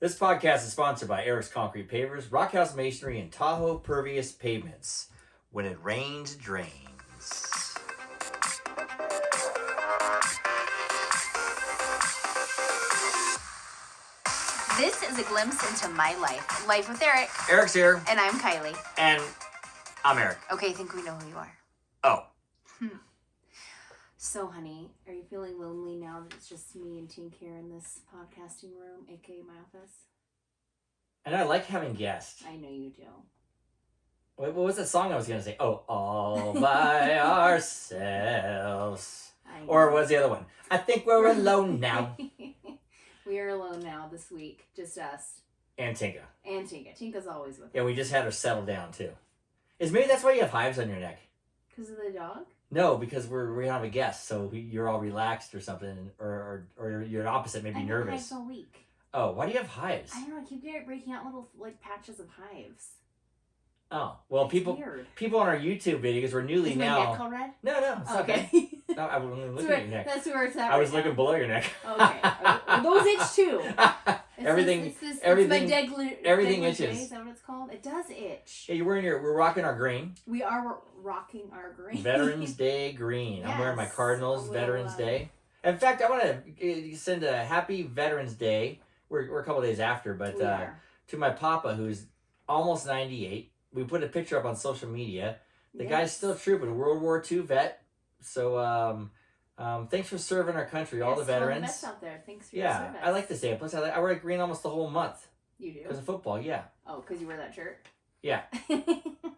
This podcast is sponsored by Eric's Concrete Pavers, Rockhouse Masonry, and Tahoe Pervious Pavements. When it rains, it drains. This is a glimpse into my life. Life with Eric. Eric's here. And I'm Kylie. And I'm Eric. Okay, I think we know who you are. Oh. So, honey, are you feeling lonely now that it's just me and Tink here in this podcasting room, aka my office? And I like having guests. I know you do. Wait, what was that song I was going to say? Oh, all by ourselves. Or was the other one? I think we're alone now. We are alone now this week. Just us. And Tinka. And Tinka. Tinka's always with us. Yeah, we just had her settle down, too. Maybe that's why you have hives on your neck. Because of the dog? No, because we're going to have a guest, so you're all relaxed or something, or you're opposite, maybe nervous. I have hives all week. Oh, why do you have hives? I don't know. I keep breaking out little patches of hives. Oh, well, people on our YouTube videos were newly Is now. my neck all red? No, it's okay. No, I was looking at your neck. That's where it's at. I was looking below your neck. Okay. Those itch too. Everything itches. Is that what it's called? It does itch. Yeah, we're rocking our green. We are rocking our green. Veterans Day green. Yes, I'm wearing my Cardinals Veterans Day. In fact, I want to send a happy Veterans Day. We're a couple days after, but to my papa, who's almost 98. We put a picture up on social media. The guy's still trooping, a World War II vet. So thanks for serving our country, all the veterans. All the vets out there. Thanks for your service. I like this day. Plus, I wear green almost the whole month. You do? Because of football, yeah. Oh, because you wear that shirt? Yeah.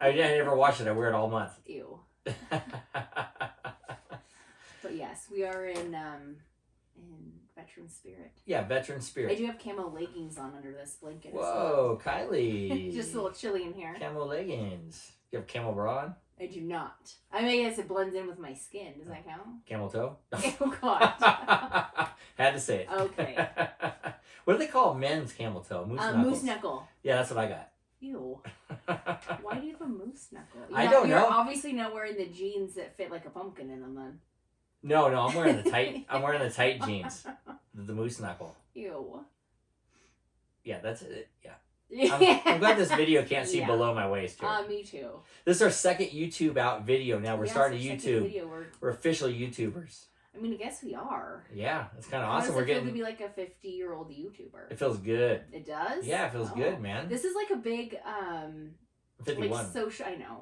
I never wash it. I wear it all month. Ew. But yes, we are in veteran spirit. Yeah, veteran spirit. I do have camo leggings on under this blanket. Whoa, Kylie. Just a little chilly in here. Camo leggings. You have camo bra on? I do not. I guess it blends in with my skin. Does that count? Camel toe? Oh, God. Had to say it. Okay. What do they call men's camel toe? Moose knuckle. Yeah, that's what I got. Ew. Why do you have a moose knuckle? I don't know. You're obviously not wearing the jeans that fit like a pumpkin in them then. No, I'm wearing the tight. I'm wearing the tight jeans. The moose knuckle. Ew. Yeah, that's it. Yeah. I'm glad this video can't see below my waist here. Me too. This is our second YouTube out video. Now we're starting YouTube. We're official YouTubers. I mean, I guess we are. Yeah, it's kind of How awesome. does it We're feel getting to be like a 50-year-old YouTuber. It feels good. It does? Yeah, it feels good, man. This is like a big 51. like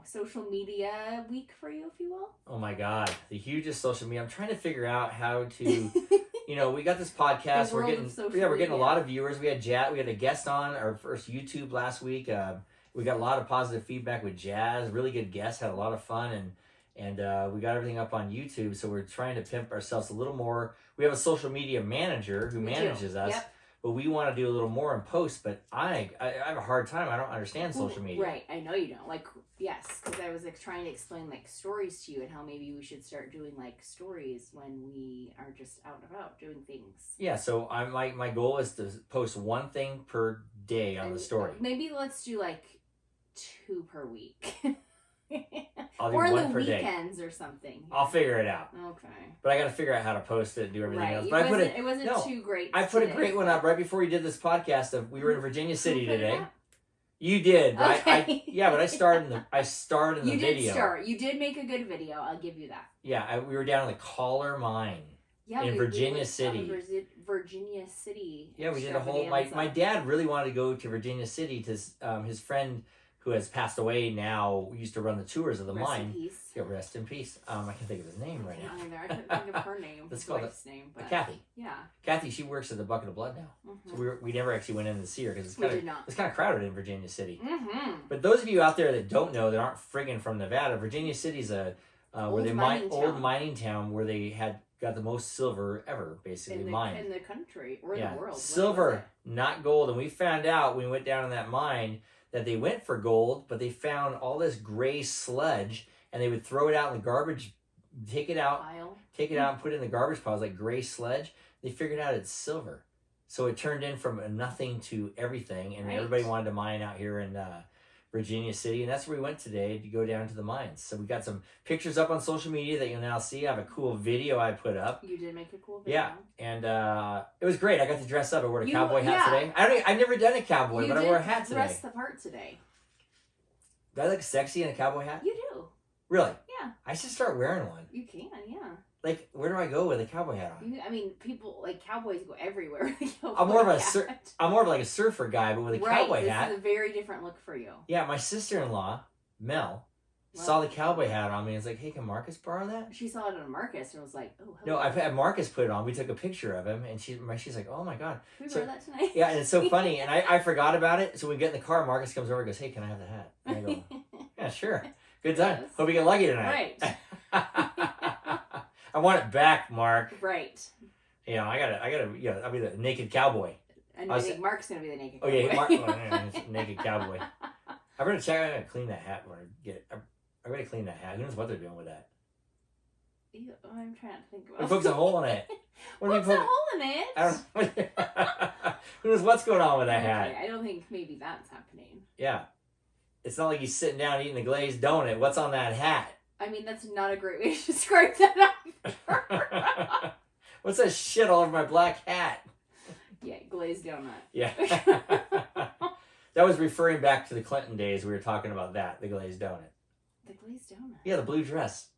social media week for you, if you will. Oh my God, the hugest social media. I'm trying to figure out how to, we got this podcast. We're getting a lot of viewers. We had a guest on our first YouTube last week. We got a lot of positive feedback with Jazz. Really good guest. Had a lot of fun and we got everything up on YouTube. So we're trying to pimp ourselves a little more. We have a social media manager who manages us. Yep. But we want to do a little more in post, but I have a hard time. I don't understand social media. Right, I know you don't. Yes, because I was trying to explain stories to you and how maybe we should start doing stories when we are just out and about doing things. Yeah, so my goal is to post one thing per day on the story. Maybe let's do 2 per week. I'll do or one in the per weekends or something. I'll figure it out. Okay. But I got to figure out how to post it and do everything else. But it wasn't too great. I put a great one up right before we did this podcast. We were in Virginia City today. You did, but okay. but I started in the video. You did start. You did make a good video. I'll give you that. Yeah, we were down in the Chollar Mine. Yeah, in Virginia City. Virginia City. Yeah, we did a whole. My dad really wanted to go to Virginia City to his friend who has passed away now used to run the tours of the mine. Rest in peace. Yeah, rest in peace. I can't think of his name right now. I couldn't think of her name. Let's call it name. But Kathy. Yeah. Kathy, she works at the Bucket of Blood now. Mm-hmm. So we never actually went in to see her because it's kind of crowded in Virginia City. Mm-hmm. But those of you out there that don't know, that aren't friggin' from Nevada, Virginia City's a old mining town where they got the most silver ever, basically, mined. In the country, or in the world. Silver, not gold. And we found out when we went down in that mine that they went for gold, but they found all this gray sludge, and they would throw it out in the garbage, take it out and put it in the garbage piles like gray sludge. They figured out it's silver. So it turned in from nothing to everything, and everybody wanted to mine out here in Virginia City, and that's where we went today to go down to the mines. So we got some pictures up on social media that you'll now see. I have a cool video I put up. You did make a cool video. Yeah, and it was great. I got to dress up. I wore a cowboy hat today. I've never done a cowboy, but I wore a hat today. You dressed the part today. Do I look sexy in a cowboy hat? You do. Really? Yeah. I should start wearing one. You can, yeah. Like, where do I go with a cowboy hat on? I mean, people, like, cowboys go everywhere with a cowboy I'm more of hat. I'm more of like a surfer guy, but with a cowboy hat. This is a very different look for you. Yeah, my sister-in-law, Mel, saw the cowboy hat on me and was like, hey, can Marcus borrow that? She saw it on Marcus and was like, oh, hello. No, I've had Marcus put it on. We took a picture of him, and she's like, oh my God. Can we wear that tonight? Yeah, and it's so funny. And I forgot about it. So we get in the car, Marcus comes over and goes, hey, can I have the hat? And I go, yeah, sure. Good time. Yes. Hope you get lucky tonight. Right. I want it back, Mark. Right. You know, I gotta, I'll be the naked cowboy. And I think Mark's gonna be the naked cowboy. Oh, yeah, naked cowboy. I'm gonna check, I'm gonna clean that hat when I get it. I'm gonna clean that hat. Who knows what they're doing with that? Ew, I'm trying to think about it. It pokes a hole in it. What's a hole in it? I don't know. Who knows what's going on with that hat? I don't think maybe that's happening. Yeah. It's not like he's sitting down eating a glazed donut. What's on that hat? I mean, that's not a great way to describe that. What's that shit all over my black hat? Yeah, glazed donut. Yeah. That was referring back to the Clinton days. We were talking about that, the glazed donut. The glazed donut? Yeah, the blue dress.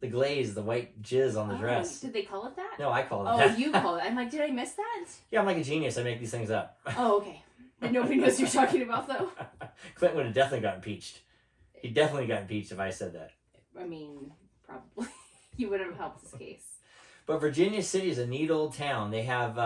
The glaze, the white jizz on the dress. Did they call it that? No, I call it that. Oh, you call it. I'm like, did I miss that? Yeah, I'm like a genius. I make these things up. Oh, okay. But nobody knows what you're talking about, though. Clinton would have definitely got impeached. He definitely got impeached if I said that. I mean, probably. He would have helped his case. But Virginia City is a neat old town. They have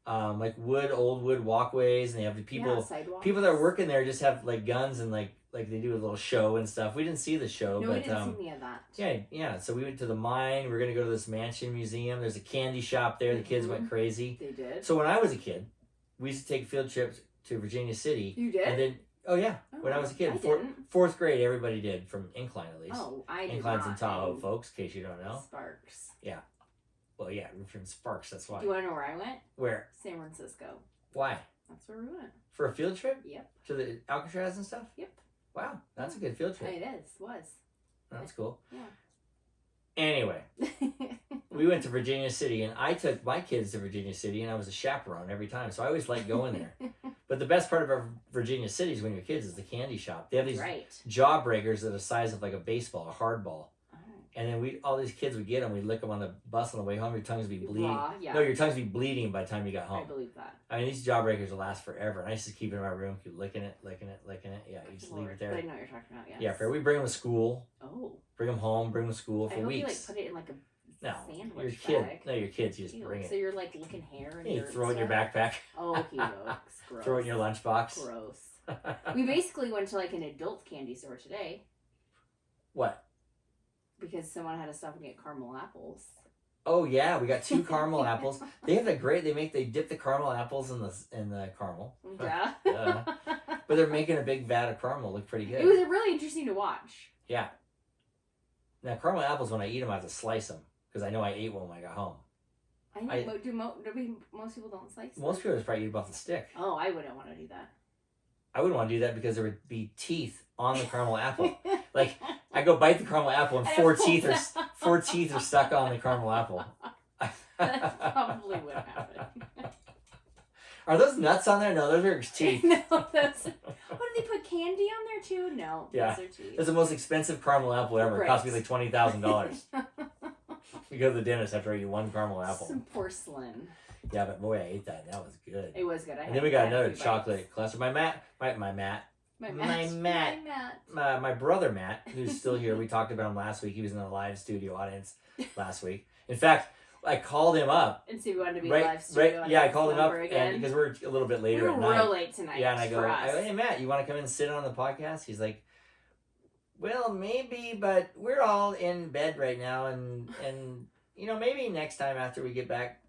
like old wood walkways, and they have the people people that are working there just have like guns and like they do a little show and stuff. We didn't see the show, no, but we didn't see any of that. Yeah. So we went to the mine. We're gonna go to this mansion museum. There's a candy shop there. The kids went crazy. They did. So when I was a kid, we used to take field trips to Virginia City. You did? And then when I was a kid, fourth grade, everybody did, from Incline at least. Oh, I did Incline's not. in Tahoe, folks, in case you don't know. Sparks. Yeah. Well, yeah, we're from Sparks, that's why. Do you want to know where I went? Where? San Francisco. Why? That's where we went. For a field trip? Yep. To the Alcatraz and stuff? Yep. Wow, that's a good field trip. It was. That's cool. Yeah. Anyway, we went to Virginia City, and I took my kids to Virginia City, and I was a chaperone every time, so I always liked going there. But the best part of Virginia City is when you're kids is the candy shop. They have these jawbreakers that are the size of like a baseball, a hardball. And then all these kids would get them. We'd lick them on the bus on the way home. Your tongues would be bleeding. Yeah. No, your tongues would be bleeding by the time you got home. I believe that. I mean, these jawbreakers will last forever. And I used to keep it in my room, keep licking it. Yeah, you just leave it there. But I know what you're talking about, yes. Yeah, fair. We bring them to school. Oh. Bring them home, bring them to school for weeks. You like put it in like a sandwich bag. No, your kids. You just bring it. So you're like licking hair and you throw it in your backpack. Oh, okay, gross. Throw it in your lunchbox. Gross. We basically went to like an adult candy store today. What? Because someone had to stop and get caramel apples. Oh yeah, we got 2 caramel apples. They have they dip the caramel apples in the caramel. Yeah. But they're making a big vat of caramel look pretty good. It was really interesting to watch. Yeah. Now caramel apples, when I eat them, I have to slice them because I know I ate one when I got home. I know. Most people don't slice them? Most people just probably eat them off the stick. Oh, I wouldn't want to do that. I wouldn't want to do that because there would be teeth on the caramel apple. Like, I go bite the caramel apple and 4 teeth are stuck on the caramel apple. That probably would happen. Are those nuts on there? No, those are teeth. No, what, do they put candy on there too? No, yeah. Those are teeth. It's the most expensive caramel apple ever. It cost me like $20,000. You go to the dentist after I eat 1 caramel apple. Some porcelain. Yeah, but boy, I ate that. That was good. It was good. And then we got another chocolate cluster. My brother Matt, who's still here. We talked about him last week. He was in the live studio audience last week. In fact, I called him up. And see if he wanted to be live studio. Yeah, I called him up and because we're a little bit later at night. We were real late tonight. Yeah, and I go, hey Matt, you want to come in and sit on the podcast? He's like, well, maybe, but we're all in bed right now, and maybe next time after we get back.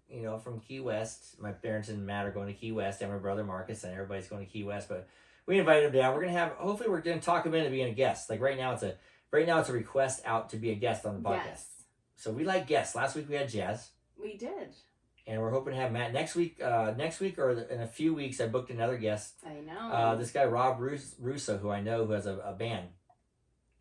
From Key West. My parents and Matt are going to Key West, and my brother Marcus, and everybody's going to Key West. But we invited him down. Hopefully we're going to talk him into being a guest. Like right now it's a request out to be a guest on the podcast. Yes. So we like guests. Last week we had Jazz. We did. And we're hoping to have Matt next week. Next week or in a few weeks, I booked another guest. I know. This guy, Rob Russo, who I know, who has a band,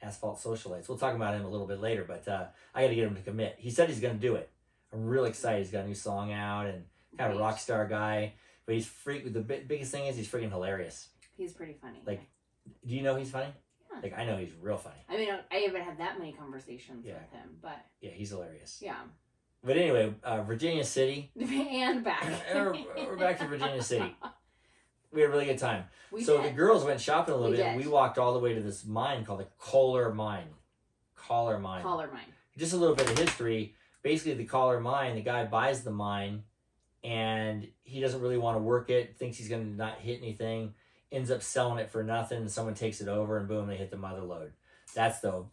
Asphalt Socialites. We'll talk about him a little bit later, but I got to get him to commit. He said he's going to do it. I'm really excited. He's got a new song out and kind of a rock star guy. But he's the biggest thing is he's freaking hilarious. He's pretty funny. Like, do you know he's funny? Yeah. Like, I know he's real funny. I mean, I haven't had that many conversations with him, but... Yeah, he's hilarious. Yeah. But anyway, Virginia City. And back. We're back to Virginia City. We had a really good time. The girls went shopping a little bit. And we walked all the way to this mine called the Chollar Mine. Chollar Mine. Just a little bit of history. Basically, the Chollar Mine, the guy buys the mine, and he doesn't really want to work it, thinks he's going to not hit anything, ends up selling it for nothing, and someone takes it over, and boom, they hit the mother lode. That's the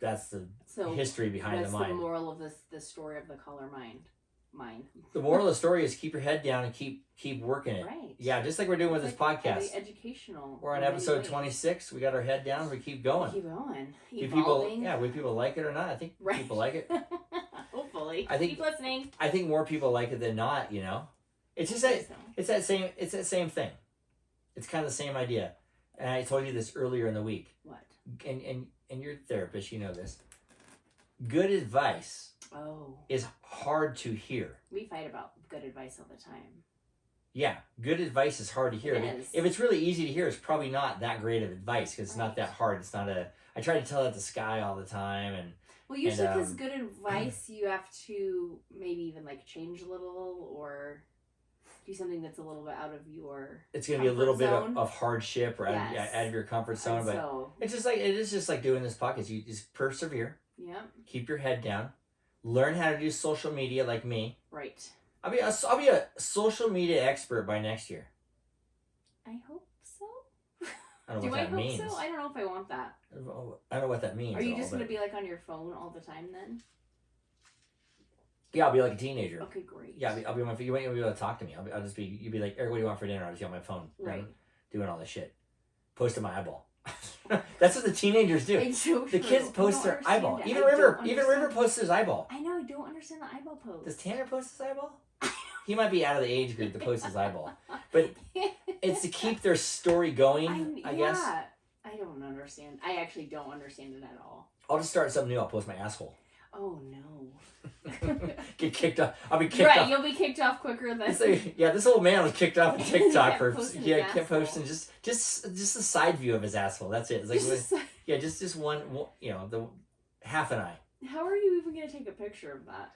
history behind the mine. That's the moral of the story of the Chollar Mine. The moral of the story is keep your head down and keep working it. Right. Yeah, just like we're doing with this podcast. Educational. We're on episode 26. We got our head down. We keep going. Keep going. Whether people like it or not, I think people like it. Hopefully. Keep listening. I think more people like it than not. You know, it's just that it's that same thing. It's kind of the same idea. And I told you this earlier in the week. What? And you're a therapist, you know this. Good advice is hard to hear. We fight about good advice all the time. Yeah, good advice is hard to hear. It is. If it's really easy to hear, it's probably not that great of advice because it's not that hard. It's not I try to tell that to Sky all the time. Well, usually because good advice, you have to maybe even like change a little or do something that's a little bit out of your It's going to be a little bit of hardship or out of your comfort zone. But it is just like doing this podcast. You just persevere. Yeah. Keep your head down. Learn how to do social media like me. Right. I'll be a social media expert by next year. I hope so. I don't know what that means. So? I don't know if I want that. I don't know what that means. Are you just going to be like on your phone all the time then? Yeah, I'll be like a teenager. Okay, great. Yeah, I'll be on my phone. You won't even be able to talk to me. I'll just be. You'd be like, Eric, what do you want for dinner? I'll just be on my phone. Right. Doing all this shit. Posting my eyeball. That's what the teenagers do. It's so the kids post their eyeball. That. Even River posts his eyeball. I know. I don't understand the eyeball post. Does Tanner post his eyeball? He might be out of the age group to post his eyeball, but it's to keep their story going. I guess. I don't understand. I actually don't understand it at all. I'll just start something new. I'll post my asshole. Oh no. Get kicked off. I'll be kicked off. Right, you'll be kicked off quicker than. This old man was kicked off of TikTok for kept posting just a side view of his asshole. That's it. It's like just one, the half an eye. How are you even gonna take a picture of that?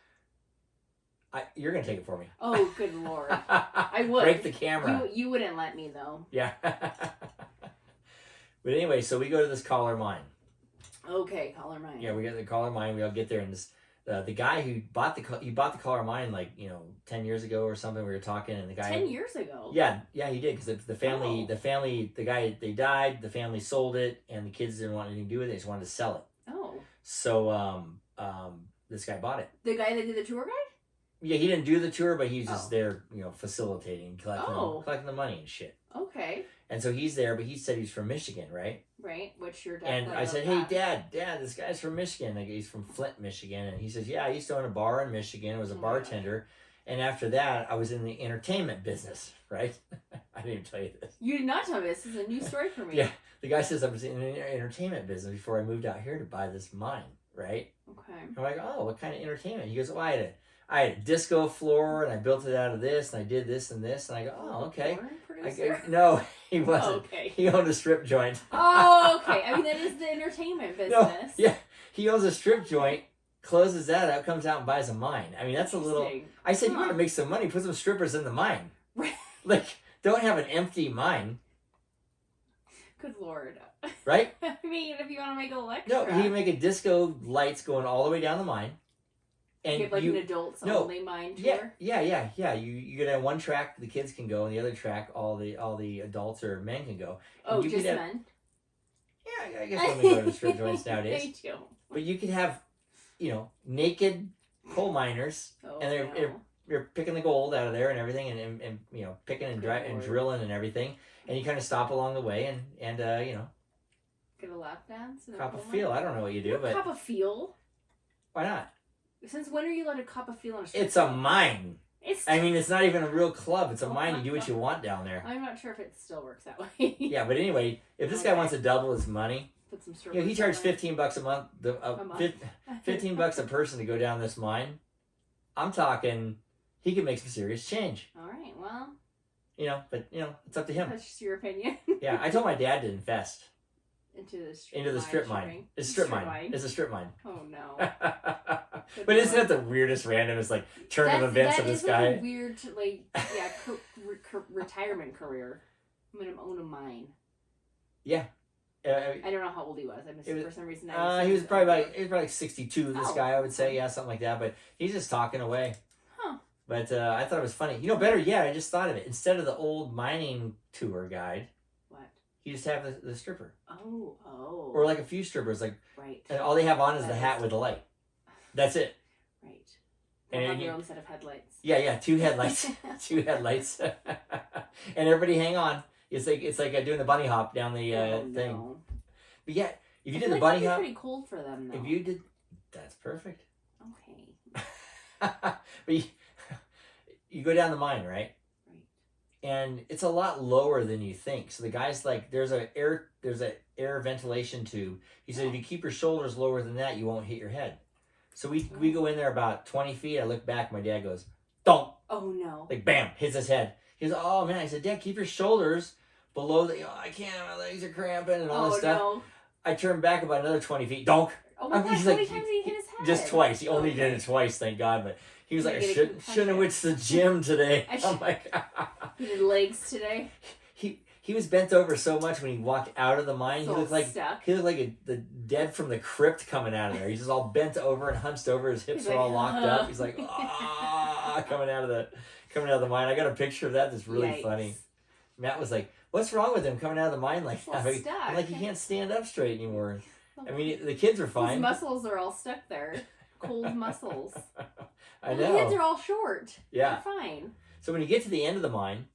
You're gonna take it for me. Oh, good lord! I would break the camera. You wouldn't let me though. Yeah. But anyway, so we go to this Chollar Mine. Okay, Chollar Mine. Yeah, we get the Chollar Mine. We all get there, and this the guy who bought the Chollar Mine 10 years ago or something. We were talking, and the guy 10 years ago. Yeah, he did because the family, the guy, they died. The family sold it, and the kids didn't want anything to do with it. They just wanted to sell it. Oh. So this guy bought it. The guy that did the tour guide. Yeah, he didn't do the tour, but he was just there, facilitating, collecting the money and shit. Okay. And so he's there, but he said he's from Michigan, right? Right, which your dad. And I said, "Hey, Dad, this guy's from Michigan. Like he's from Flint, Michigan." And he says, "Yeah, I used to own a bar in Michigan. I was a bartender, and after that, I was in the entertainment business." Right? I didn't even tell you this. You did not tell me this. This is a new story for me. Yeah, the guy says I was in the entertainment business before I moved out here to buy this mine. Right? Okay. I'm like, "Oh, what kind of entertainment?" He goes, "Well, I had a disco floor, and I built it out of this, and I did this and this." And I go, "Oh, okay." No, he wasn't. Oh, okay. He owned a strip joint. Oh, okay. I mean, that is the entertainment business. No, yeah. He owns a strip joint, closes that up, comes out and buys a mine. I mean, that's a little... I said, you want to make some money, put some strippers in the mine. Like, don't have an empty mine. Good Lord. Right? I mean, if you want to make a lecture. No, he can make a disco lights going all the way down the mine. And you have an adults only mine tour? Yeah. You're gonna have one track the kids can go, and the other track all the adults or men can go. And just men? Yeah, I guess women go to strip joints nowadays. They do. But you could have, naked coal miners, and they're picking the gold out of there and everything, and picking and drilling and everything, and you kind of stop along the way and get a lap dance. Cop a feel. I don't know what you do, but cop a feel. Why not? Since when are you allowed to cop a feel on a strip? It's a mine. I mean, it's not even a real club. It's a mine. You do what you want down there. I'm not sure if it still works that way. Yeah, but anyway, if this guy wants to double his money, put some he charged $15 a month. $15 a person to go down this mine. I'm talking, he could make some serious change. All right, well. But it's up to him. That's just your opinion. Yeah, I told my dad to invest into the strip mine. It's a strip mine. It's a strip mine. Oh no. But isn't that the weirdest randomest turn of events of this guy? That is a weird retirement career. I'm gonna own a mine. Yeah. I don't know how old he was. For some reason. He was probably like 62. This guy, I would say, something like that. But he's just talking away. Huh. But I thought it was funny. Better yet, I just thought of it. Instead of the old mining tour guide, what? You just have the stripper. Oh. Or like a few strippers, right. And all they have on is the hat with the light. That's it. Right. And have your own set of headlights. Yeah, 2 headlights, 2 headlights, and everybody hang on. It's like doing the bunny hop down the thing. No. But yeah, if you did the bunny hop, pretty cold for them though. If you did, that's perfect. Okay. But you go down the mine, right? And it's a lot lower than you think. So the guy's like, there's a air ventilation tube. He said, if you keep your shoulders lower than that, you won't hit your head. So we go in there about 20 feet. I look back. My dad goes, don't. Oh no. Like bam, hits his head. He goes, oh man. I said, Dad, keep your shoulders below the. I can't. My legs are cramping and all this stuff. No. I turned back about another 20 feet. Don't. Oh my gosh, how many times did he hit his head? Just twice. He only did it twice. Thank God. But he was like, I shouldn't have went to the gym today. I'm like, he did legs today. He was bent over so much when he walked out of the mine. He looked like the dead from the crypt coming out of there. He's just all bent over and hunched over. His hips are all locked up. He's like, coming out of the mine. I got a picture of that. That's really funny. Matt was like, "What's wrong with him coming out of the mine like that?" I'm like, he can't stand up straight anymore. I mean, the kids are fine. His muscles are all stuck there. Cold muscles. I know. The kids are all short. Yeah. They're fine. So when you get to the end of the mine,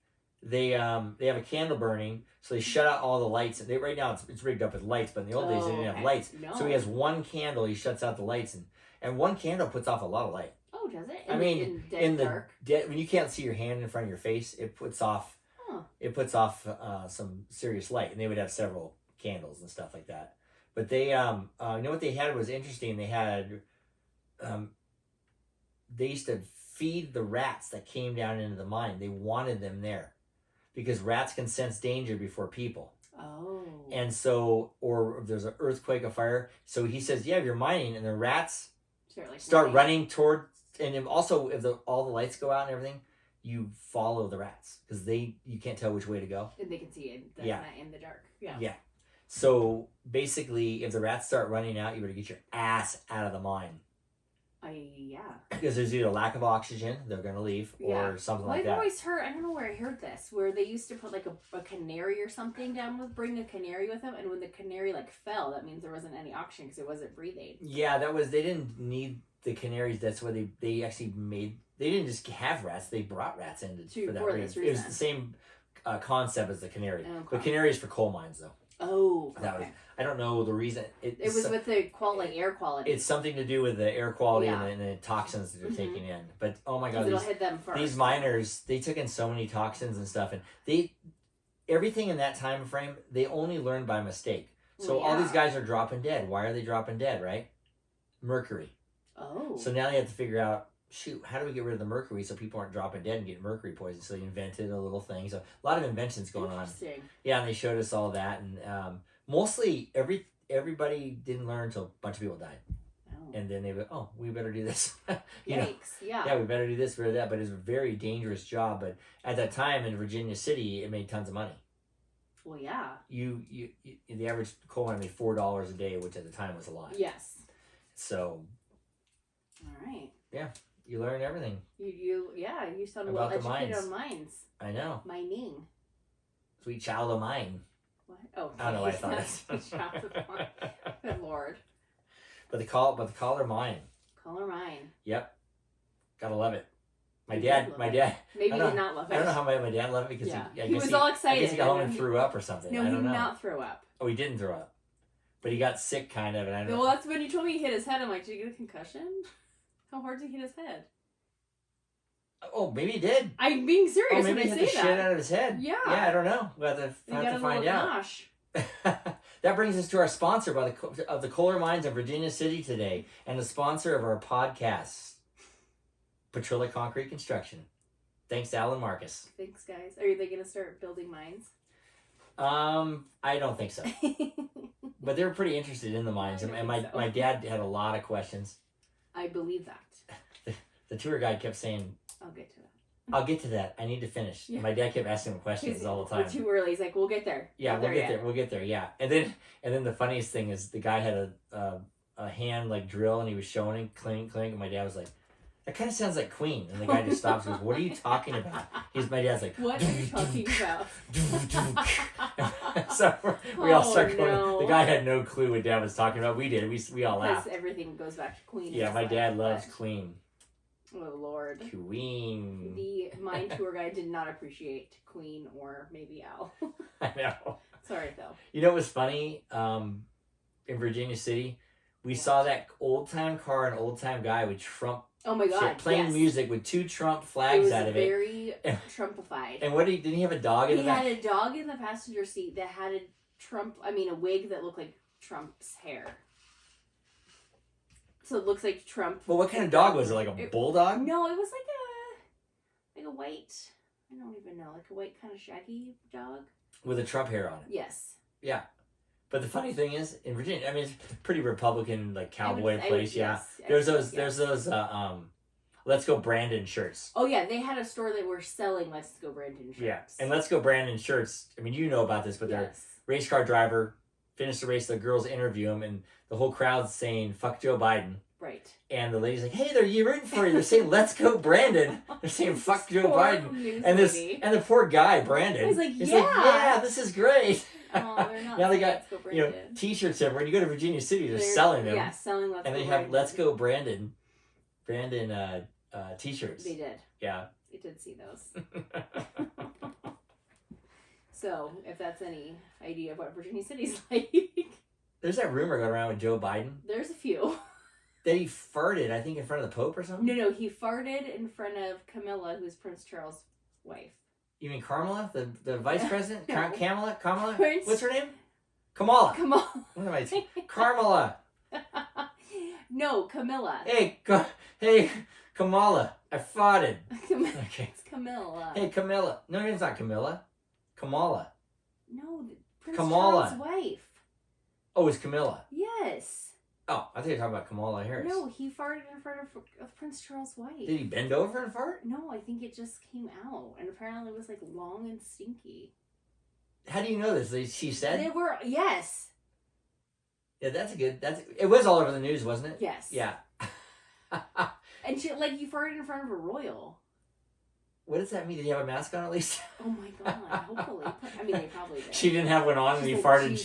they have a candle burning, so they shut out all the lights. And right now it's rigged up with lights, but in the old days they didn't have lights. No. So he has one candle. He shuts out the lights, and one candle puts off a lot of light. Oh, does it? In the dark, when you can't see your hand in front of your face, it puts off. Huh. It puts off some serious light, and they would have several candles and stuff like that. But they, what they had was interesting. They had, they used to feed the rats that came down into the mine. They wanted them there because rats can sense danger before people. Oh. And so, or if there's an earthquake, a fire. So he says, yeah, if you're mining and the rats start running toward, and if also if all the lights go out and everything, you follow the rats because you can't tell which way to go. And they can see it in the dark. Yeah. Yeah. So basically, if the rats start running out, you better get your ass out of the mine. Yeah. Because there's either lack of oxygen, they're going to leave, or something like that. I've always heard, I don't know where I heard this, where they used to put like a canary or something down bring a canary with them, and when the canary fell, that means there wasn't any oxygen because it wasn't breathing. Yeah, they didn't need the canaries. That's why they actually made, they didn't just have rats, they brought rats in for that reason. It was the same concept as the canary. Okay. But canary is for coal mines, though. Oh, okay. I don't know the reason. It was with the air quality. It's something to do with the air quality and the toxins that they're taking in. But oh my God, it'll hit them first. These miners, they took in so many toxins and stuff, and everything in that time frame, they only learned by mistake. So all these guys are dropping dead. Why are they dropping dead? Right? Mercury. Oh. So now they have to figure out, shoot, how do we get rid of the mercury so people aren't dropping dead and getting mercury poison? So they invented a little thing. So a lot of inventions going on. Yeah, and they showed us all that, and mostly everybody didn't learn until a bunch of people died. Oh. And then they went, oh, we better do this. Yikes, yeah, we better do this, better that. But it's a very dangerous job. But at that time in Virginia City, it made tons of money. Well, yeah. You the average coal mine made $4 a day, which at the time was a lot. Yes. So. All right. Yeah. You learn everything. You sound well educated on mines. I know. Mining. Sweet child of mine. What? Oh, I don't know why I thought it. Sweet child of mine. Good Lord. But the Chollar Mine. Chollar Mine. Yep. Gotta love it. My dad. Maybe he did not love it. I don't know how my dad loved it because he was all excited. I guess he got home and threw up or something. No, I don't he know. did not throw up. Oh, he didn't throw up, but he got sick kind of, and I don't know. Well, that's when you told me he hit his head. I'm like, did he get a concussion? How hard did he hit his head? Oh, maybe he did. I'm being serious. Oh, maybe he hit the shit out of his head. Yeah. Yeah, I don't know. We'll have to find out. That brings us to our sponsor of the Chollar Mines of Virginia City today, and the sponsor of our podcast, Petrilla Concrete Construction. Thanks, Alan Marcus. Thanks, guys. Are they going to start building mines? I don't think so. But they were pretty interested in the mines, and my dad had a lot of questions. I believe that. The tour guide kept saying, I'll get to that. I'll get to that. I need to finish. Yeah. And my dad kept asking him questions all the time. Too early. He's like, we'll get there. Yeah, we'll get there. We'll get there. Yeah. And then the funniest thing is the guy had a hand like drill, and he was showing him clink, clink, and my dad was like, that kind of sounds like Queen. And the guy just stops and goes, what are you talking about? My dad's like, what are you talking about? So we all start going. No. The guy had no clue what Dad was talking about. We did. We all laughed. Because everything goes back to Queen. Yeah, my dad loves Queen. Oh, Lord. Queen. The mine tour guide did not appreciate Queen or maybe Al. I know. Sorry, though. You know what was funny? In Virginia City, we saw that old-time car and old-time guy with Trump. Oh my God! Playing music with 2 Trump flags out of it. Very Trumpified. And didn't he have a dog in the back? He had a dog in the passenger seat that had a wig that looked like Trump's hair. So it looks like Trump. Well, what kind of dog was it? Like a bulldog? No, it was like a white. I don't even know, like a white kind of shaggy dog with a Trump hair on it. Yes. Yeah. But the funny thing is, in Virginia, I mean, it's a pretty Republican, like, cowboy place, yeah. Yes, there's those, Let's Go Brandon shirts. Oh, yeah, they had a store that were selling Let's Go Brandon shirts. Yeah, and Let's Go Brandon shirts, I mean, you know about this, but they're race car driver, finished the race, the girls interview him, and the whole crowd's saying, fuck Joe Biden. Right. And the lady's like, hey, they're rooting for you. They're saying, let's go Brandon. They're saying, fuck Joe Biden. And the poor guy, Brandon, he's like, yeah, this is great. Oh, they're not. Now they got T-shirts everywhere. When you go to Virginia City, they're selling them. Yeah, selling Let's Go Brandon. And they have Let's Go Brandon T-shirts. They did. Yeah. I did see those. So, if that's any idea of what Virginia City's like. There's that rumor going around with Joe Biden. There's a few. That he farted, I think, in front of the Pope or something? No, he farted in front of Camilla, who's Prince Charles' wife. You mean Carmela, the vice president? No. Kamala? Prince... What's her name? Kamala. What am I saying? Carmela. No, Camilla. Hey, Kamala. I farted. Okay. It's Camilla. Hey, Camilla. No, it's not Camilla. Kamala. No, Prince Kamala. Charles' wife. Oh, it's Camilla. Yes. Oh, I think you're talking about Kamala Harris. No, he farted in front of Prince Charles' wife. Did he bend over and fart? No, I think it just came out. And apparently it was like long and stinky. How do you know this? She said? They were, yes. Yeah, it was all over the news, wasn't it? Yes. Yeah. And he farted in front of a royal. What does that mean? Did he have a mask on at least? Oh my God, hopefully. I mean, they probably did. She didn't have one on and he farted and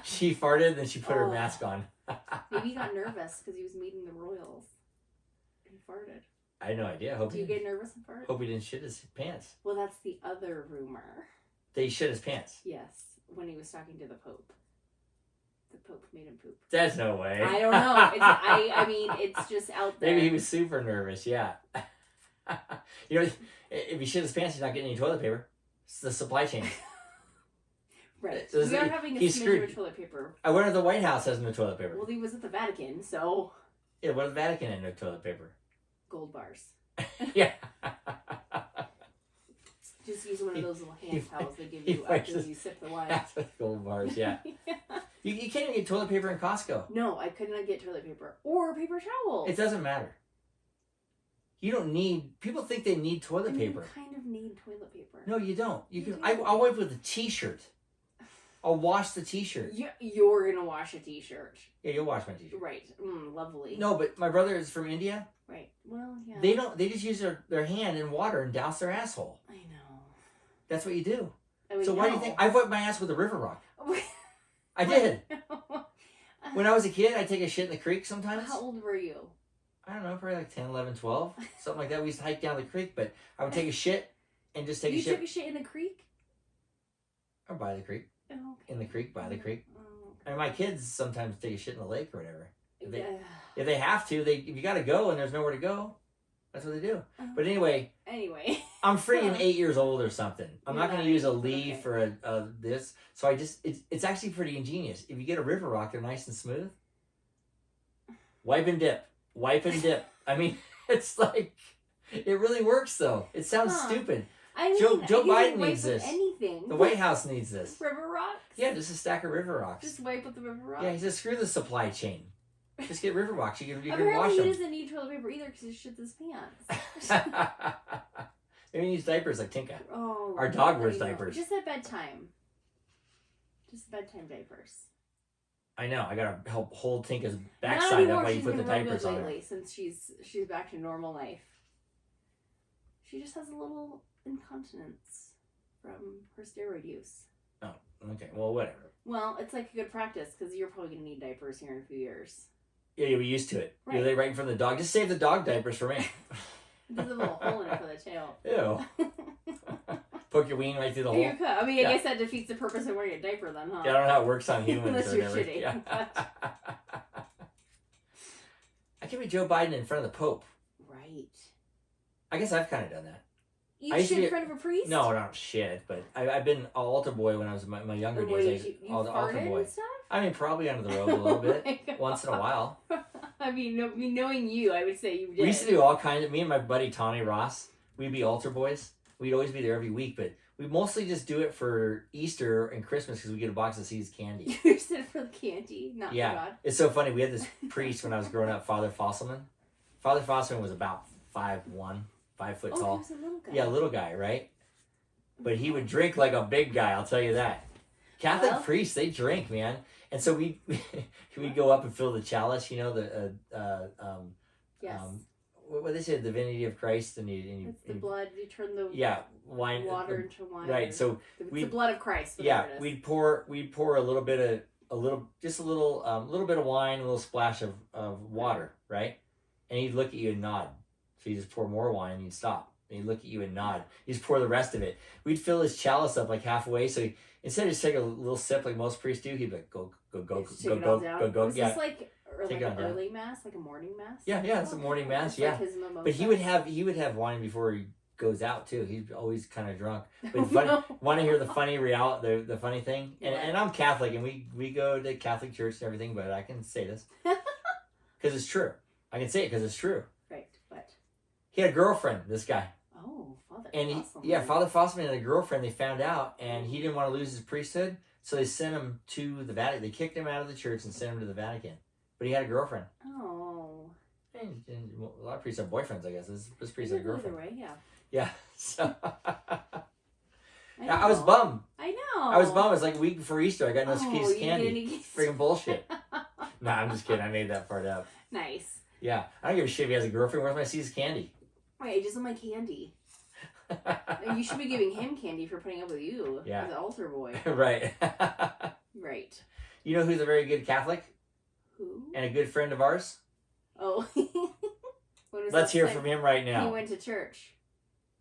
she farted and then she put her mask on. Maybe he got nervous because he was meeting the royals. And he farted. I had no idea. Do you get nervous and fart? Hope he didn't shit his pants. Well, that's the other rumor. That he shit his pants? Yes, when he was talking to the Pope. The Pope made him poop. There's no way. I don't know. I mean, it's just out there. Maybe he was super nervous, yeah. You know, if he shit his pants, he's not getting any toilet paper. It's the supply chain. Right. We are having a smidge of toilet paper. I wonder if the White House has no toilet paper. Well, he was at the Vatican, so... Yeah, what if the Vatican had no toilet paper? Gold bars. Yeah. Just use one of those little hand towels they give you after you sip the wine. Gold bars, yeah. Yeah. You can't even get toilet paper in Costco. No, I could not get toilet paper. Or paper towels. It doesn't matter. You don't need... People think they need toilet paper. You kind of need toilet paper. No, you don't. I'll wipe with a T-shirt. I'll wash the T-shirt. You're going to wash a T-shirt. Yeah, you'll wash my T-shirt. Right. Lovely. No, but my brother is from India. Right. Well, yeah. They just use their hand in water and douse their asshole. I know. That's what you do. So why do you think... I've wiped my ass with a river rock. I did. When I was a kid, I'd take a shit in the creek sometimes. How old were you? I don't know, probably like 10, 11, 12. Something like that. We used to hike down the creek, but I would take a shit and just take a shit. You took a shit in the creek? Or by the creek. Oh, okay. In the creek, by the creek. Oh, okay. I mean, my kids sometimes take a shit in the lake or whatever. If they have to, if you got to go and there's nowhere to go, That's what they do. But anyway, I'm freaking 8 years old or something. I'm not going to use a leaf or a this. So it's actually pretty ingenious. If you get a river rock, they're nice and smooth. Wipe and dip. I mean, it's like, it really works though. It sounds stupid. I mean, Joe Biden needs this. Anything. The White House needs this. River rocks? Yeah, just a stack of river rocks. Just wipe with the river rocks? Yeah, he says screw the supply chain. Just get river rocks. You can wash them. Apparently he doesn't need toilet paper either because he shits his pants. Maybe he needs diapers like Tinka. Oh. Our dog wears diapers. Just at bedtime. Just bedtime diapers. I know. I gotta help hold Tinka's backside up while you put the diapers on her. Since she's back to normal life. She just has a little incontinence from her steroid use. Oh, okay. Well, whatever. Well, it's like a good practice because you're probably gonna need diapers here in a few years. Yeah, you'll be used to it. Right. You'll lay right in front of the dog. Just save the dog diapers for me. There's a little hole in it for the tail. Ew. Poke your ween right through the hole. You could. I mean, I guess that defeats the purpose of wearing a diaper then, huh? Yeah, I don't know how it works on humans. Unless you're shitting. Yeah. I can be Joe Biden in front of the Pope. Right. I guess I've kind of done that. You shit in front of a priest? No, not shit, but I've been an altar boy when I was in my younger days. You altar boy. And stuff? I mean, probably under the robe a little bit, once in a while. I mean, knowing you, I would say you did. We used to do all kinds of. Me and my buddy Tommy Ross, we'd be altar boys. We'd always be there every week, but we mostly just do it for Easter and Christmas because we get a box of Seeds candy. You said for the candy, not for God. It's so funny. We had this priest when I was growing up, Father Fosselman. Father Fosselman was about 5'1", 5 foot tall. Oh, he was a little guy. Yeah, little guy, right? But he would drink like a big guy, I'll tell you that. Catholic priests, they drink, man. And so we'd go up and fill the chalice, you know, yes. What they say, the divinity of Christ, and it's the blood. You turn the wine water into wine. Right. So it's the blood of Christ. Yeah, we'd pour a little bit of little bit of wine, a little splash of water, right? And he'd look at you and nod. So you just pour more wine and you'd stop. And he'd look at you and nod. He'd just pour the rest of it. We'd fill his chalice up like halfway. So instead of just taking a little sip like most priests do, he'd be like, go. Was this like an early mass, like a morning mass? Yeah, it's a morning mass. Yeah, like his mimosa. But he would have wine before he goes out too. He's always kind of drunk. But want to hear the funny the funny thing? And I'm Catholic, and we go to Catholic church and everything. But I can say this because it's true. I can say it because it's true. Right, but he had a girlfriend. This guy. Oh, Father. And Father Fossman had a girlfriend. They found out, and he didn't want to lose his priesthood, so they sent him to the Vatican. They kicked him out of the church and sent him to the Vatican. But he had a girlfriend. Oh. And a lot of priests have boyfriends, I guess. This priest had a girlfriend. Either way, yeah. Yeah. So I was bummed. I know. I was bummed. It was like a week before Easter. I got no piece of candy. Freaking bullshit. Nah, I'm just kidding. I made that part up. Nice. Yeah. I don't give a shit if he has a girlfriend. Where's my Seeds candy? Wait, just my candy. You should be giving him candy for putting up with you. Yeah. As an altar boy. Right. Right. You know who's a very good Catholic? Who? And a good friend of ours? Oh. Let's hear from him right now. He went to church.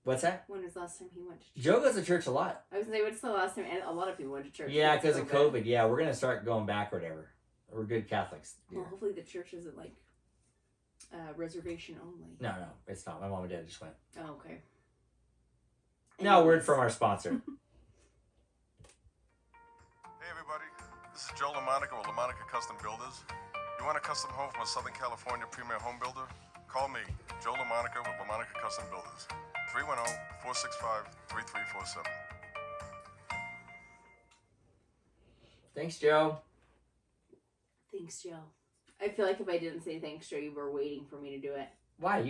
What's that? When was the last time he went to church? Joe goes to church a lot. I was going to say, what's the last time? And a lot of people went to church. Yeah, because of COVID. Yeah, we're going to start going back or whatever. We're good Catholics. Well, hopefully the church isn't like reservation only. No, it's not. My mom and dad just went. Oh, okay. Now, word from our sponsor. Hey, everybody. This is Joe LaMonica with LaMonica Custom Builders. You want a custom home from a Southern California premier home builder? Call me, Joe LaMonica with LaMonica Custom Builders. 310-465-3347. Thanks, Joe. Thanks, Joe. I feel like if I didn't say thanks, Joe, you were waiting for me to do it. Why?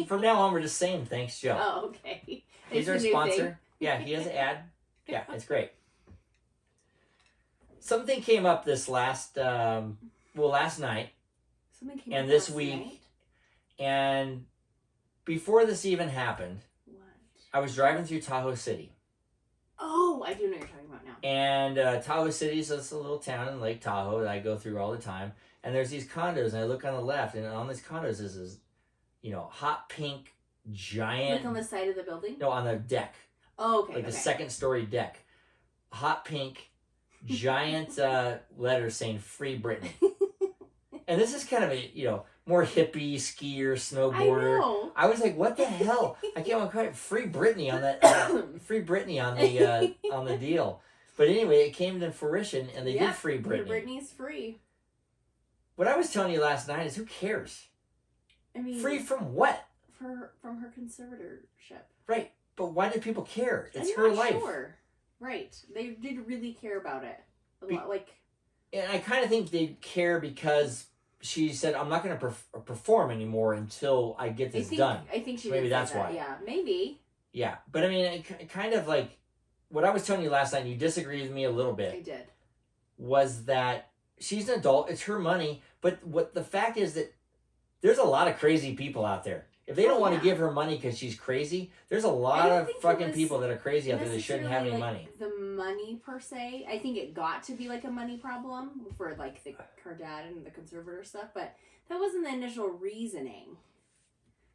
From now on, we're just saying thanks, Joe. Oh, okay. He's our sponsor. Yeah, he has an ad. Yeah, it's great. Something came up this last night. Something came and up this last week, night? And before this even happened, what? I was driving through Tahoe City. Oh, I do know what you're talking about now. And Tahoe City is just a little town in Lake Tahoe that I go through all the time. And there's these condos, and I look on the left, and on these condos is this, hot pink giant. Like on the side of the building? No, on the deck. Oh, okay. Like the second story deck. Hot pink, giant letters saying "Free Britney." And this is kind of more hippie skier, snowboarder. I know. I was like, what the hell? I can't want to call it free Britney on that. Free Britney on the deal. But anyway, it came to fruition, and they did free Britney. Britney's free. What I was telling you last night is, who cares? I mean, free from what? From her conservatorship. Right, but why do people care? It's I'm her not life. Sure. Right, they did really care about it a lot. Like, and I kind of think they care because she said, "I'm not going to perform anymore until I get this done." I think she maybe did that's say that. why. Yeah, maybe. Yeah, but I mean, it kind of like what I was telling you last night. And you disagreed with me a little bit. I did. Was that she's an adult? It's her money. But what the fact is that there's a lot of crazy people out there. If they don't want to give her money because she's crazy, the's a lot of fucking people that are crazy out there that shouldn't have any money. The money per se, I think it got to be like a money problem for like her dad and the conservator stuff, but that wasn't the initial reasoning.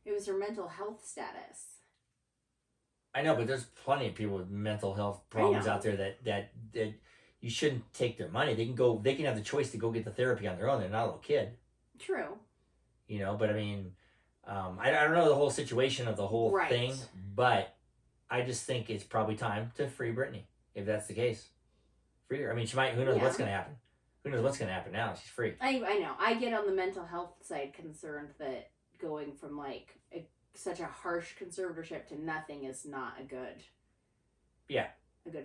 It was her mental health status. I know, but there's plenty of people with mental health problems out there that you shouldn't take their money. They can have the choice to go get the therapy on their own. They're not a little kid. True. You know, but I mean, I don't know the whole situation of the whole thing, but I just think it's probably time to free Britney, if that's the case. Free her. I mean, she might, who knows what's going to happen. Who knows what's going to happen now? She's free. I know. I get on the mental health side concerned that going from like such a harsh conservatorship to nothing is not a good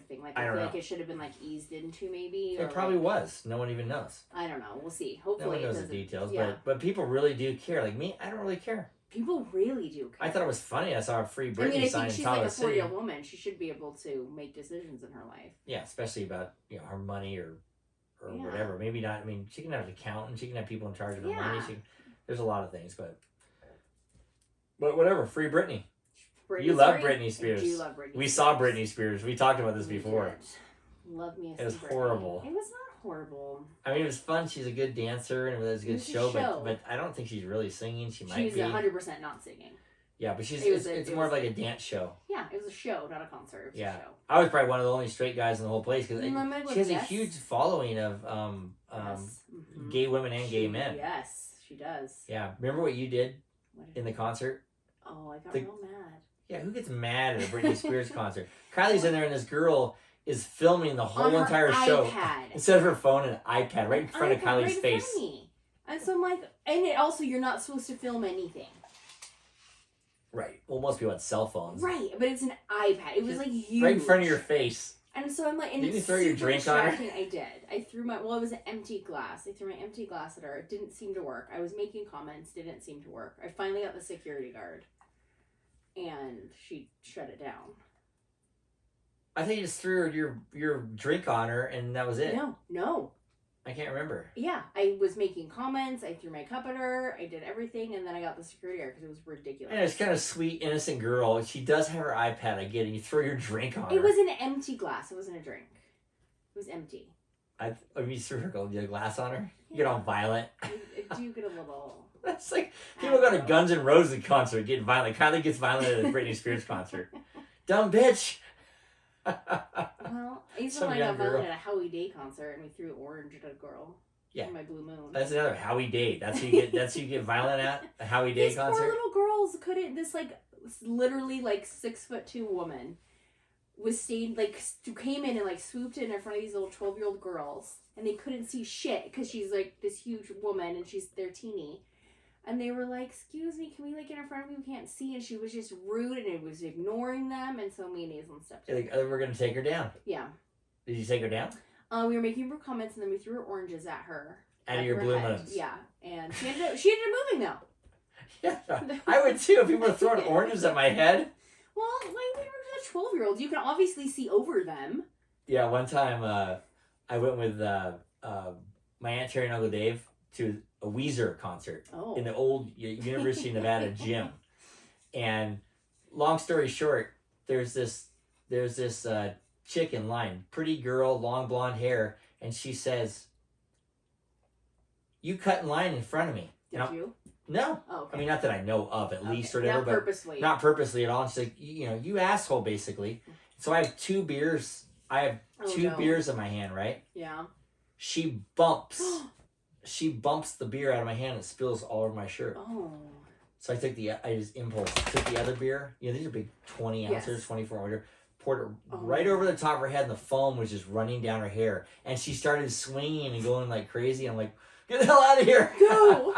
thing. Like I feel like it should have been like eased into maybe. It probably was. No one even knows. I don't know. We'll see. Hopefully, no one knows the details. But people really do care. Like me, I don't really care. People really do care. I thought it was funny. I saw a free Britney sign in Chollar City. I think she's like a 40-year-old woman. She should be able to make decisions in her life. Yeah, especially about her money or whatever. Maybe not. I mean, she can have an accountant. She can have people in charge of her money. There's a lot of things, but whatever. Free Britney. You love Britney Spears. I do love Britney. We saw Britney Spears. We talked about this before. Love me. It was horrible. It was not horrible. I mean, it was fun. She's a good dancer, and it was a good show. But I don't think she's really singing. She might be. She's 100% not singing. Yeah, but it's more of like a dance show. Yeah, it was a show, not a concert. It was a show. I was probably one of the only straight guys in the whole place because she has a huge following of gay women and gay men. Yes, she does. Yeah, remember what you did in the concert? Oh, I got real mad. Yeah, who gets mad at a Britney Spears concert? Kylie's in there, and this girl is filming the whole entire show iPad. Instead of her phone, an iPad right in front of Kylie's face. And so I'm like, and it also, you're not supposed to film anything. Right. Well, most people had cell phones. Right, but it's an iPad. It was like huge. Right in front of your face. And so I'm like, and did you throw your drink on her? I did. I threw it was an empty glass. I threw my empty glass at her. It didn't seem to work. I was making comments, didn't seem to work. I finally got the security guard. And she shut it down. I think you just threw your drink on her and that was it. No. I can't remember. Yeah, I was making comments. I threw my cup at her. I did everything, and then I got the security guard because it was ridiculous. And it's kind of sweet, innocent girl. She does have her iPad. I get it. You throw your drink on her. It was an empty glass. It wasn't a drink. It was empty. You threw her glass on her. You get all violent. I do get a little. That's like people go to Guns N' Roses concert getting violent. Kylie gets violent at a Britney Spears concert. Dumb bitch. Well, I used to got violent at a Howie Day concert, and we threw orange at a girl. Yeah, on my blue moon. That's another Howie Day. That's who you get violent at a Howie Day concert. These poor little girls couldn't. This literally 6'2" woman was staying came in and swooped in front of these little 12-year-old girls, and they couldn't see shit because she's this huge woman and they're teeny. And they were like, "Excuse me, can we get in front of you? We can't see." And she was just rude and it was ignoring them. And so me and Aislinn stepped in. We're going to take her down. Yeah. Did you take her down? We were making rude comments and then we threw her oranges at her. Out of your blue moons. Yeah. And she ended up moving though. Yeah. I would too if people were throwing oranges at my head. Well, we were just 12-year-olds. You can obviously see over them. Yeah, one time I went with my Aunt Terry and Uncle Dave to a Weezer concert in the old University of Nevada gym. And long story short, there's this chick in line, pretty girl, long blonde hair, and she says, "You cut in line in front of me." Did you? No. Oh, okay. I mean, not that I know of, at least, or whatever. Not purposely. Not purposely at all. And she's like, you asshole, basically. So I have two beers. I have two beers in my hand, right? Yeah. She bumps she bumps the beer out of my hand and spills all over my shirt. Oh. So I just impulse took the other beer. You know, these are big 20 ounces, 24 ounces. Poured it right over the top of her head, and the foam was just running down her hair. And she started swinging and going like crazy. I'm like, get the hell out of here! Go!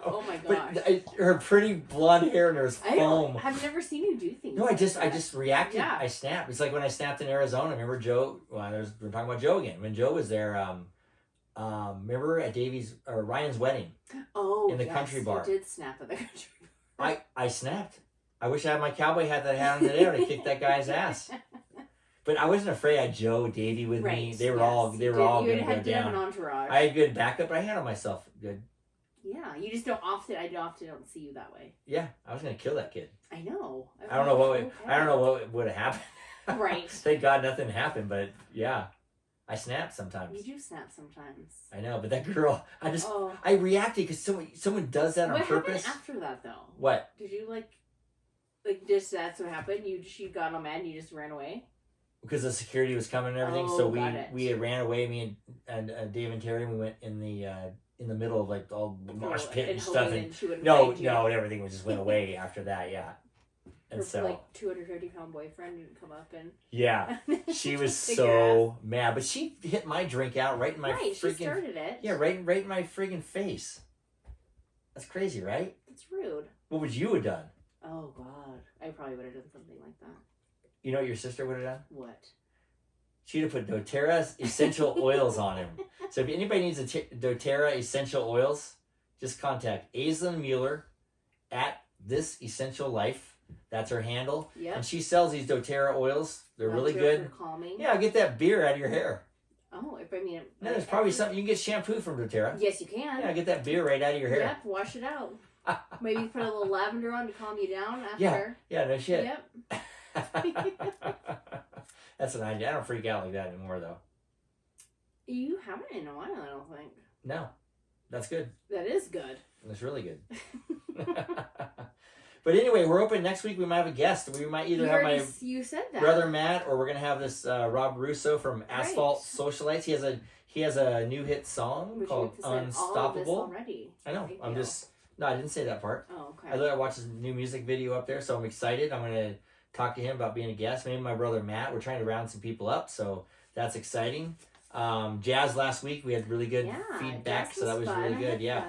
Oh my gosh! But her pretty blonde hair and there's foam. I've never seen you do things. No, like I just reacted. Yeah. I snapped. It's like when I snapped in Arizona. Remember Joe? Well, we're talking about Joe again. When Joe was there, remember at Davy's or Ryan's wedding? Oh, in the country bar. You did snap at the country bar. I snapped. I wish I had my cowboy hat that I had on today when I kicked that guy's ass. But I wasn't afraid. I had Joe, Davey with me. They were all going to go down. An entourage. I had good backup, but I handled myself good. Yeah, you just don't often. I often don't see you that way. Yeah, I was going to kill that kid. I know. I don't know what would have happened. Right. Thank God nothing happened, but yeah. I snap sometimes. You do snap sometimes. I know, but that girl, I reacted because someone does that on purpose. What happened after that, though? What? Did you like just that's what happened? She got on mad and you just ran away? Because the security was coming and everything, so we had ran away. Me and Dave and Terry, we went in the middle of like all marsh pit and stuff. And no, everything just went away after that. Yeah. And so, like 230-pound boyfriend didn't come up and she was so mad, but she hit my drink out right in my freaking. She started it. Yeah, right in my freaking face. That's crazy, right? It's rude. What would you have done? Oh God, I probably would have done something like that. You know what your sister would have done? What? She'd have put doTERRA's essential oils on him. So if anybody needs doTERRA essential oils, just contact Aislinn Mueller at This Essential Life. That's her handle. Yep. And she sells these doTERRA oils. They're really good. For calming. Yeah, get that beer out of your hair. Oh, there's probably something you can get shampoo from doTERRA. Yes, you can. Yeah, get that beer right out of your hair. Yep, wash it out. Maybe put a little lavender on to calm you down after. Yeah, no shit. Yep. That's an idea. I don't freak out like that anymore, though. You haven't in a while, I don't think. No, that's good. That is good. That's really good. But anyway, we're open next week. We might have a guest. We might either have my brother Matt, or we're gonna have this Rob Russo from Asphalt Socialites. He has a new hit song called Unstoppable. I know. I didn't say that part. Oh, okay. I watched his new music video up there, so I'm excited. I'm gonna talk to him about being a guest. Maybe my brother Matt. We're trying to round some people up, so that's exciting. Jazz last week, we had really good feedback, so that was really good. Yeah,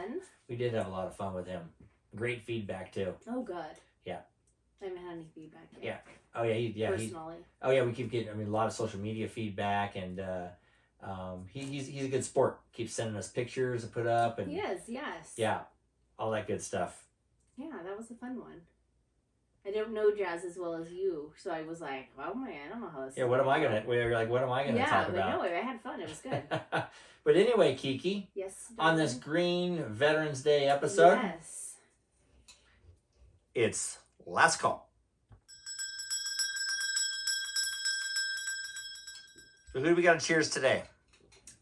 we did have a lot of fun with him. Great feedback too. Oh, good. Yeah. I haven't had any feedback yet. Yeah. Oh yeah. Personally. We keep getting. A lot of social media feedback, and he's a good sport. Keeps sending us pictures to put up, and yes. Yeah, all that good stuff. Yeah, that was a fun one. I don't know Jazz as well as you, so I was like, "Oh my, I don't know how this." Yeah, what am I gonna talk about? Yeah, no, I had fun. It was good. But anyway, Kiki. Yes. On this Green Veterans Day episode. Yes. It's last call. So who do we got to cheers today?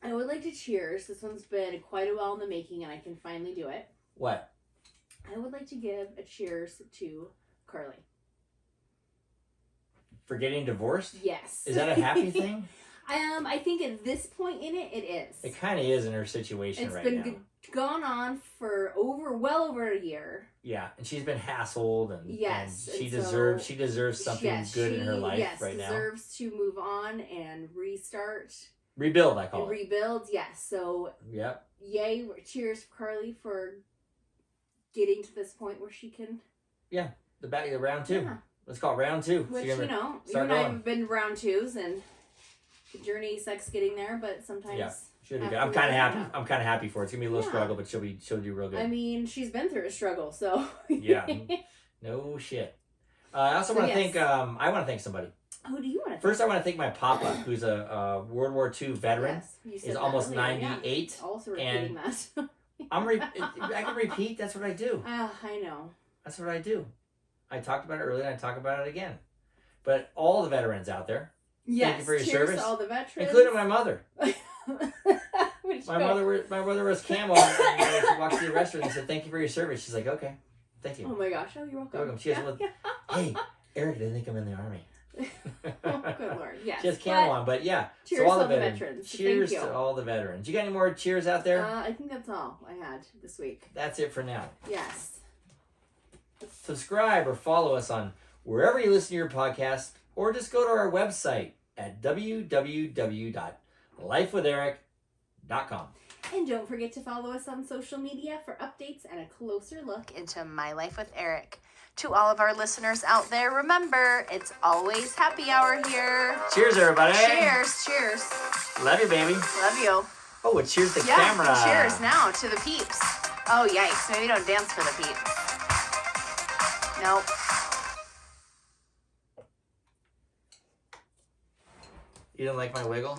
I would like to cheers. This one's been quite a while in the making, and I can finally do it. What? I would like to give a cheers to Carly. For getting divorced? Yes. Is that a happy thing? I think at this point in it, it is. It kind of is in her situation right now. It's been gone on for well over a year. Yeah, and she's been hassled, and she deserves something good in her life right now. Yes, deserves to move on and restart. Rebuild, I call it. Rebuild, yes. So, yep. Yay! Cheers, Carly, for getting to this point where she can. Yeah, the round two. Yeah. Let's call it round two. Which you and I have been round twos, and the journey sucks getting there, but sometimes. Yeah. Should be good. I'm kind of happy. I'm kind of happy for it. It's gonna be a little struggle, but she'll do real good. I mean, she's been through a struggle, so. Yeah. No shit. I also want to thank. I want to thank somebody. Who do you want to? First, I want to thank my papa, who's a World War II veteran. Yes, he's almost 98. Yeah. Also repeating that. I can repeat. That's what I do. I know. That's what I do. I talked about it earlier, and I talk about it again. But all the veterans out there, thank you for your service, to all the veterans, including my mother. My mother was camo, and she walked to the restaurant and said, "Thank you for your service." She's like, "Okay, thank you." Oh my gosh! Oh, you're welcome. She goes, "Hey, Eric didn't think I'm in the army." Oh, good Lord, yes. She has camo on, but yeah. Cheers to all the veterans. Cheers to all the veterans. You got any more cheers out there? I think that's all I had this week. That's it for now. Yes. Subscribe or follow us on wherever you listen to your podcast, or just go to our website at www.lifewitheric.com. And don't forget to follow us on social media for updates and a closer look into My Life with Eric. To all of our listeners out there, remember, it's always happy hour here. Cheers, everybody. Cheers, cheers. Love you, baby. Love you. Oh, it cheers the camera. Cheers now to the peeps. Oh, yikes. Maybe don't dance for the peeps. Nope. You didn't like my wiggle?